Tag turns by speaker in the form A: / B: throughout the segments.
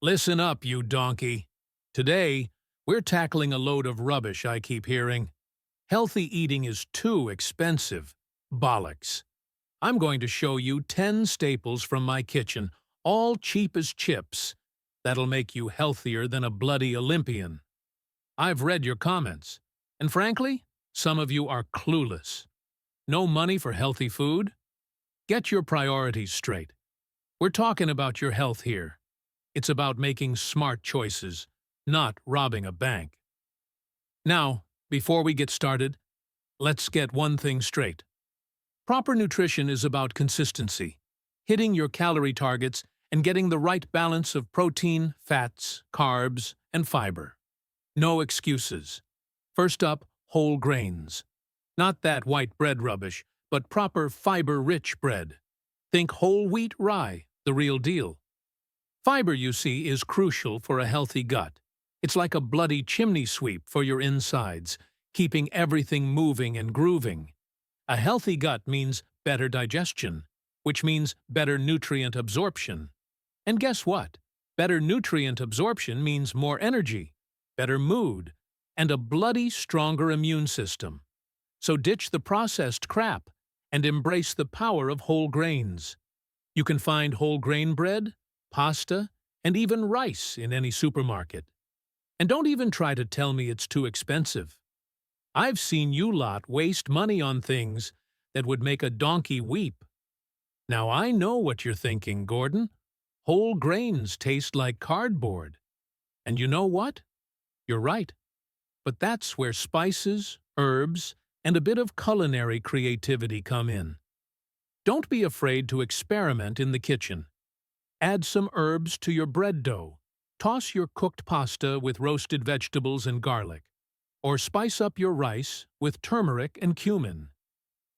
A: Listen up, you donkey. Today, we're tackling a load of rubbish I keep hearing. Healthy eating is too expensive. Bollocks. I'm going to show you 10 staples from my kitchen, all cheap as chips, that'll make you healthier than a bloody Olympian. I've read your comments, and frankly, some of you are clueless. No money for healthy food? Get your priorities straight. We're talking about your health here. It's about making smart choices, not robbing a bank. Now, before we get started, let's get one thing straight. Proper nutrition is about consistency, hitting your calorie targets and getting the right balance of protein, fats, carbs, and fiber. No excuses. First up, whole grains. Not that white bread rubbish, but proper fiber-rich bread. Think whole wheat rye, the real deal. Fiber, you see, is crucial for a healthy gut. It's like a bloody chimney sweep for your insides, keeping everything moving and grooving. A healthy gut means better digestion, which means better nutrient absorption. And guess what? Better nutrient absorption means more energy, better mood, and a bloody stronger immune system. So ditch the processed crap and embrace the power of whole grains. You can find whole grain bread, pasta, and even rice in any supermarket. And don't even try to tell me it's too expensive. I've seen you lot waste money on things that would make a donkey weep. Now I know what you're thinking, Gordon. Whole grains taste like cardboard. And you know what? You're right. But that's where spices, herbs, and a bit of culinary creativity come in. Don't be afraid to experiment in the kitchen. Add some herbs to your bread dough. Toss your cooked pasta with roasted vegetables and garlic. Or spice up your rice with turmeric and cumin.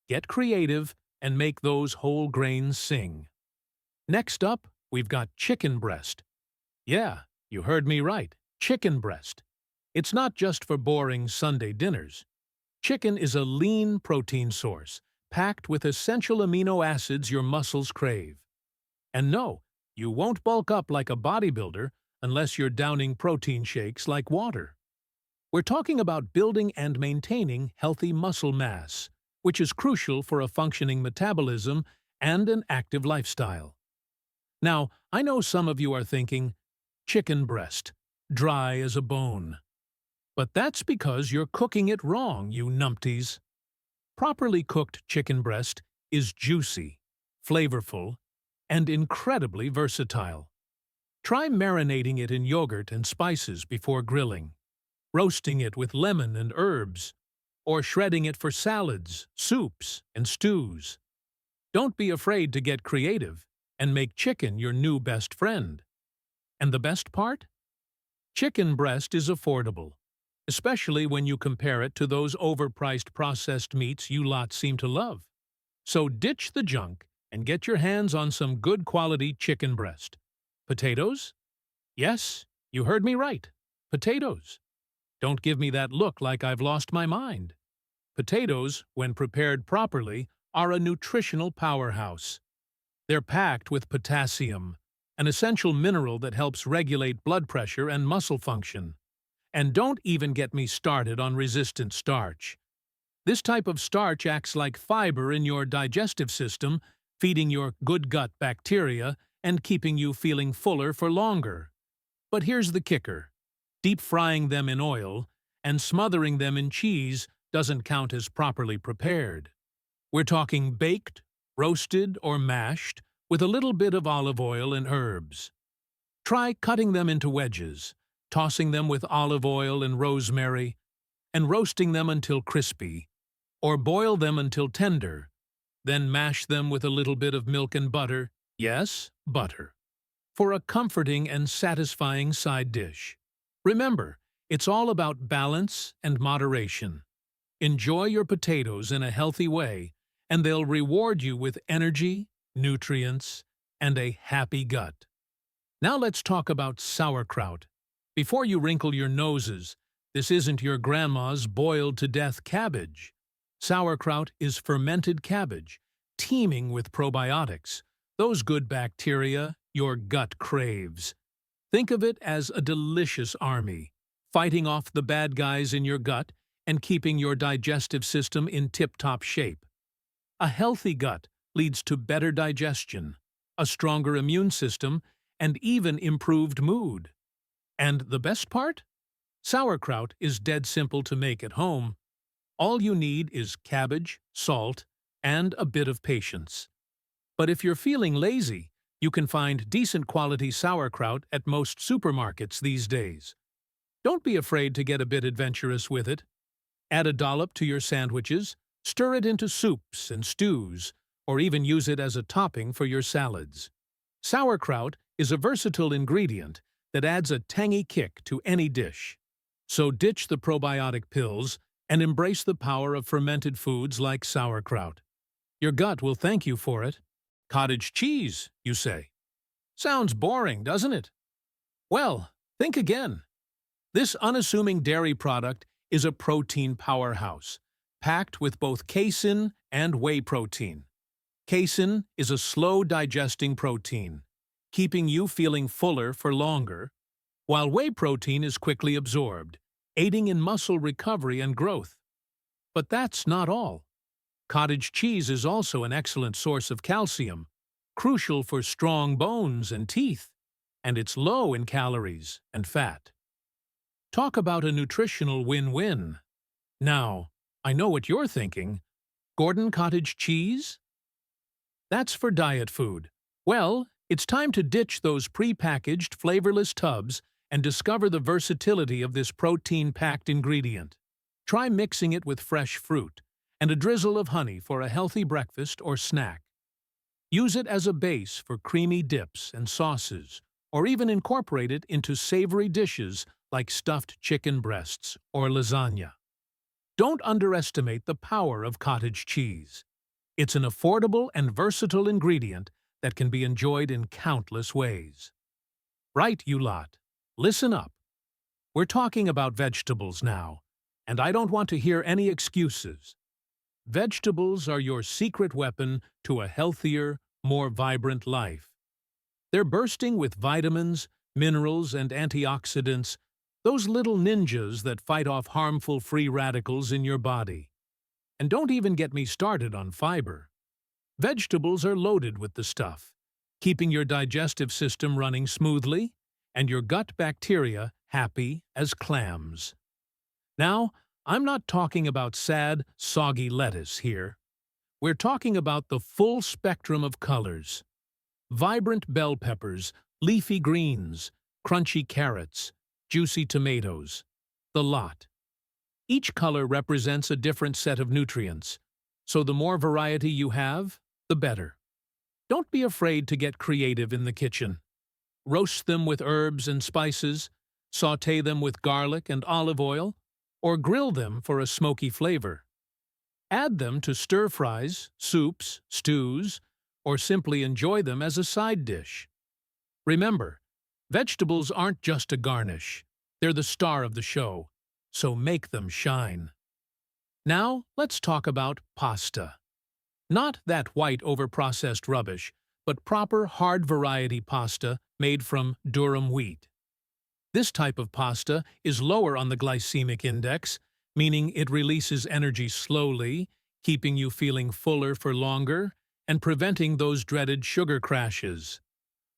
A: Get creative and make those whole grains sing. Next up, we've got chicken breast. Yeah, you heard me right, chicken breast. It's not just for boring Sunday dinners. Chicken is a lean protein source, packed with essential amino acids your muscles crave. And no, you won't bulk up like a bodybuilder unless you're downing protein shakes like water. We're talking about building and maintaining healthy muscle mass, which is crucial for a functioning metabolism and an active lifestyle. Now, I know some of you are thinking, chicken breast, dry as a bone. But that's because you're cooking it wrong, you numpties. Properly cooked chicken breast is juicy, flavorful, and incredibly versatile. Try marinating it in yogurt and spices before grilling, roasting it with lemon and herbs, or shredding it for salads, soups, and stews. Don't be afraid to get creative and make chicken your new best friend. And the best part? Chicken breast is affordable, especially when you compare it to those overpriced processed meats you lot seem to love. So ditch the junk and get your hands on some good quality chicken breast. Potatoes? Yes, you heard me right. Potatoes. Don't give me that look like I've lost my mind. Potatoes, when prepared properly, are a nutritional powerhouse. They're packed with potassium, an essential mineral that helps regulate blood pressure and muscle function. And don't even get me started on resistant starch. This type of starch acts like fiber in your digestive system, feeding your good gut bacteria and keeping you feeling fuller for longer. But here's the kicker. Deep frying them in oil and smothering them in cheese doesn't count as properly prepared. We're talking baked, roasted, or mashed with a little bit of olive oil and herbs. Try cutting them into wedges, tossing them with olive oil and rosemary, and roasting them until crispy, or boil them until tender, then mash them with a little bit of milk and butter, yes, butter, for a comforting and satisfying side dish. Remember, it's all about balance and moderation. Enjoy your potatoes in a healthy way, and they'll reward you with energy, nutrients, and a happy gut. Now let's talk about sauerkraut. Before you wrinkle your noses, this isn't your grandma's boiled-to-death cabbage. Sauerkraut is fermented cabbage, teeming with probiotics, those good bacteria your gut craves. Think of it as a delicious army, fighting off the bad guys in your gut and keeping your digestive system in tip-top shape. A healthy gut leads to better digestion, a stronger immune system, and even improved mood. And the best part? Sauerkraut is dead simple to make at home. All you need is cabbage, salt, and a bit of patience. But if you're feeling lazy, you can find decent quality sauerkraut at most supermarkets these days. Don't be afraid to get a bit adventurous with it. Add a dollop to your sandwiches, stir it into soups and stews, or even use it as a topping for your salads. Sauerkraut is a versatile ingredient that adds a tangy kick to any dish. So ditch the probiotic pills and embrace the power of fermented foods like sauerkraut. Your gut will thank you for it. Cottage cheese, you say? Sounds boring, doesn't it? Well, think again. This unassuming dairy product is a protein powerhouse, packed with both casein and whey protein. Casein is a slow-digesting protein, keeping you feeling fuller for longer, while whey protein is quickly absorbed, aiding in muscle recovery and growth. But that's not all. Cottage cheese is also an excellent source of calcium, crucial for strong bones and teeth, and it's low in calories and fat. Talk about a nutritional win-win. Now, I know what you're thinking. Gordon cottage cheese? That's for diet food. Well, it's time to ditch those pre-packaged, flavorless tubs and discover the versatility of this protein-packed ingredient. Try mixing it with fresh fruit and a drizzle of honey for a healthy breakfast or snack. Use it as a base for creamy dips and sauces, or even incorporate it into savory dishes like stuffed chicken breasts or lasagna. Don't underestimate the power of cottage cheese. It's an affordable and versatile ingredient that can be enjoyed in countless ways. Right, you lot. Listen up. We're talking about vegetables now, and I don't want to hear any excuses. Vegetables are your secret weapon to a healthier, more vibrant life. They're bursting with vitamins, minerals, and antioxidants, those little ninjas that fight off harmful free radicals in your body. And don't even get me started on fiber. Vegetables are loaded with the stuff, keeping your digestive system running smoothly and your gut bacteria happy as clams. Now, I'm not talking about sad, soggy lettuce here. We're talking about the full spectrum of colors. Vibrant bell peppers, leafy greens, crunchy carrots, juicy tomatoes. The lot. Each color represents a different set of nutrients, so the more variety you have, the better. Don't be afraid to get creative in the kitchen. Roast them with herbs and spices, sauté them with garlic and olive oil, or grill them for a smoky flavor. Add them to stir-fries, soups, stews, or simply enjoy them as a side dish. Remember, vegetables aren't just a garnish. They're the star of the show, so make them shine. Now, let's talk about pasta. Not that white overprocessed rubbish, but proper hard variety pasta made from durum wheat. This type of pasta is lower on the glycemic index, meaning it releases energy slowly, keeping you feeling fuller for longer, and preventing those dreaded sugar crashes.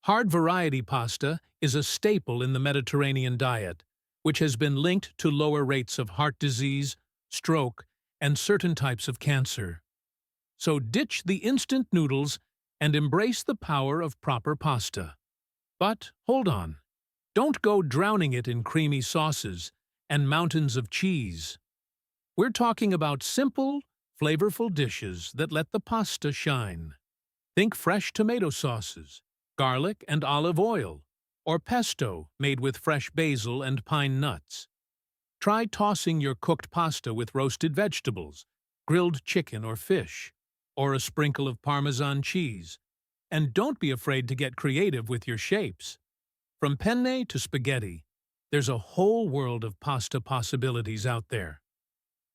A: Hard variety pasta is a staple in the Mediterranean diet, which has been linked to lower rates of heart disease, stroke, and certain types of cancer. So ditch the instant noodles and embrace the power of proper pasta. But hold on. Don't go drowning it in creamy sauces and mountains of cheese. We're talking about simple, flavorful dishes that let the pasta shine. Think fresh tomato sauces, garlic and olive oil, or pesto made with fresh basil and pine nuts. Try tossing your cooked pasta with roasted vegetables, grilled chicken or fish, or a sprinkle of Parmesan cheese. And don't be afraid to get creative with your shapes. From penne to spaghetti, there's a whole world of pasta possibilities out there.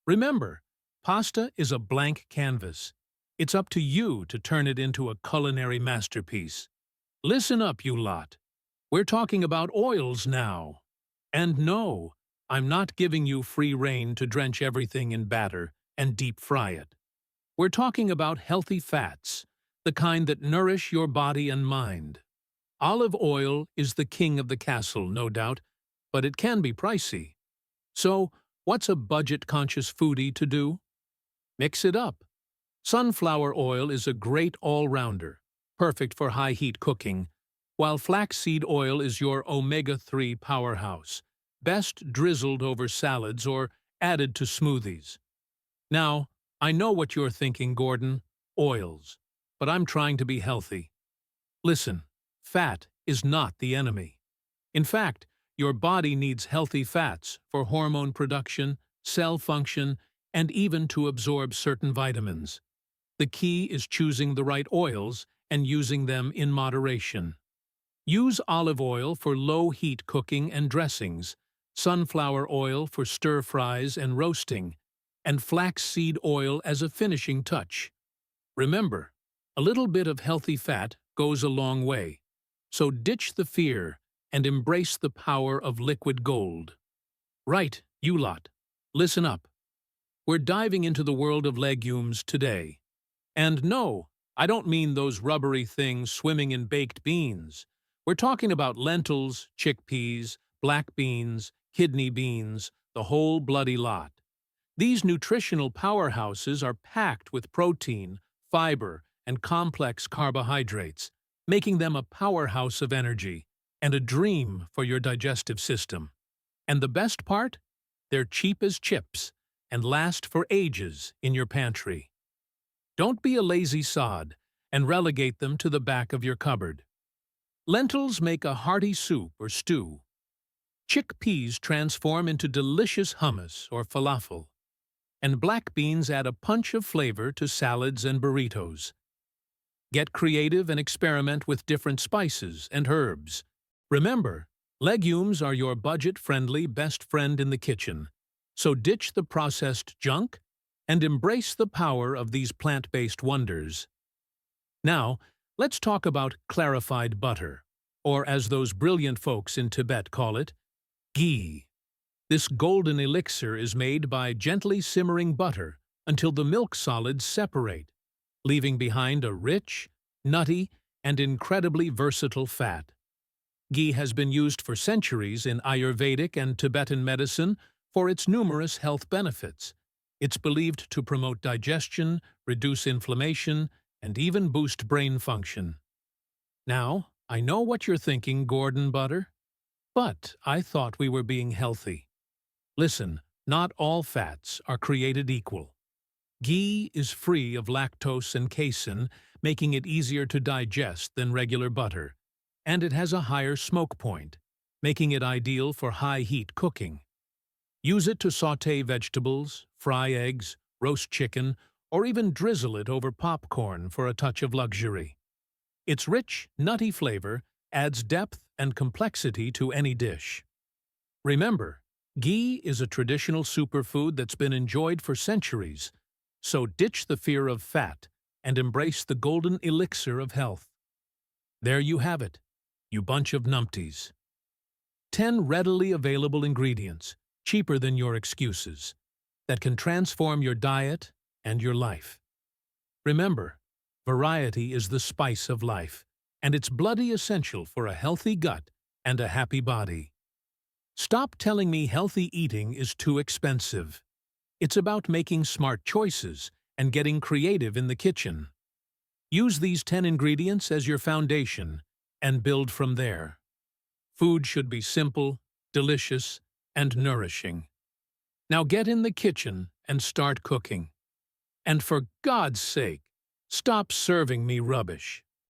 A: Remember, pasta is a blank canvas. It's up to you to turn it into a culinary masterpiece. Listen up, you lot. We're talking about oils now. And no, I'm not giving you free rein to drench everything in batter and deep fry it. We're talking about healthy fats, the kind that nourish your body and mind. Olive oil is the king of the castle, no doubt, but it can be pricey. So, what's a budget-conscious foodie to do? Mix it up. Sunflower oil is a great all-rounder, perfect for high-heat cooking, while flaxseed oil is your omega-3 powerhouse, best drizzled over salads or added to smoothies. Now, I know what you're thinking, Gordon, oils, but I'm trying to be healthy. Listen, fat is not the enemy. In fact, your body needs healthy fats for hormone production, cell function, and even to absorb certain vitamins. The key is choosing the right oils and using them in moderation. Use olive oil for low-heat cooking and dressings, sunflower oil for stir-fries and roasting, and flaxseed oil as a finishing touch. Remember, a little bit of healthy fat goes a long way, so ditch the fear and embrace the power of liquid gold. Right, you lot, listen up. We're diving into the world of legumes today. And no, I don't mean those rubbery things swimming in baked beans. We're talking about lentils, chickpeas, black beans, kidney beans, the whole bloody lot. These nutritional powerhouses are packed with protein, fiber, and complex carbohydrates, making them a powerhouse of energy and a dream for your digestive system. And the best part? They're cheap as chips and last for ages in your pantry. Don't be a lazy sod and relegate them to the back of your cupboard. Lentils make a hearty soup or stew. Chickpeas transform into delicious hummus or falafel. And black beans add a punch of flavor to salads and burritos. Get creative and experiment with different spices and herbs. Remember, legumes are your budget-friendly best friend in the kitchen, so ditch the processed junk and embrace the power of these plant-based wonders. Now, let's talk about clarified butter, or as those brilliant folks in Tibet call it, ghee. This golden elixir is made by gently simmering butter until the milk solids separate, leaving behind a rich, nutty, and incredibly versatile fat. Ghee has been used for centuries in Ayurvedic and Tibetan medicine for its numerous health benefits. It's believed to promote digestion, reduce inflammation, and even boost brain function. Now, I know what you're thinking, Gordon Butter, but I thought we were being healthy. Listen, not all fats are created equal. Ghee is free of lactose and casein, making it easier to digest than regular butter, and it has a higher smoke point, making it ideal for high-heat cooking. Use it to sauté vegetables, fry eggs, roast chicken, or even drizzle it over popcorn for a touch of luxury. Its rich, nutty flavor adds depth and complexity to any dish. Remember, ghee is a traditional superfood that's been enjoyed for centuries, so ditch the fear of fat and embrace the golden elixir of health. There you have it, you bunch of numpties. 10 readily available ingredients, cheaper than your excuses, that can transform your diet and your life. Remember, variety is the spice of life, and it's bloody essential for a healthy gut and a happy body. Stop telling me healthy eating is too expensive. It's about making smart choices and getting creative in the kitchen. Use these 10 ingredients as your foundation and build from there. Food should be simple, delicious, and nourishing. Now get in the kitchen and start cooking. And for God's sake, stop serving me rubbish.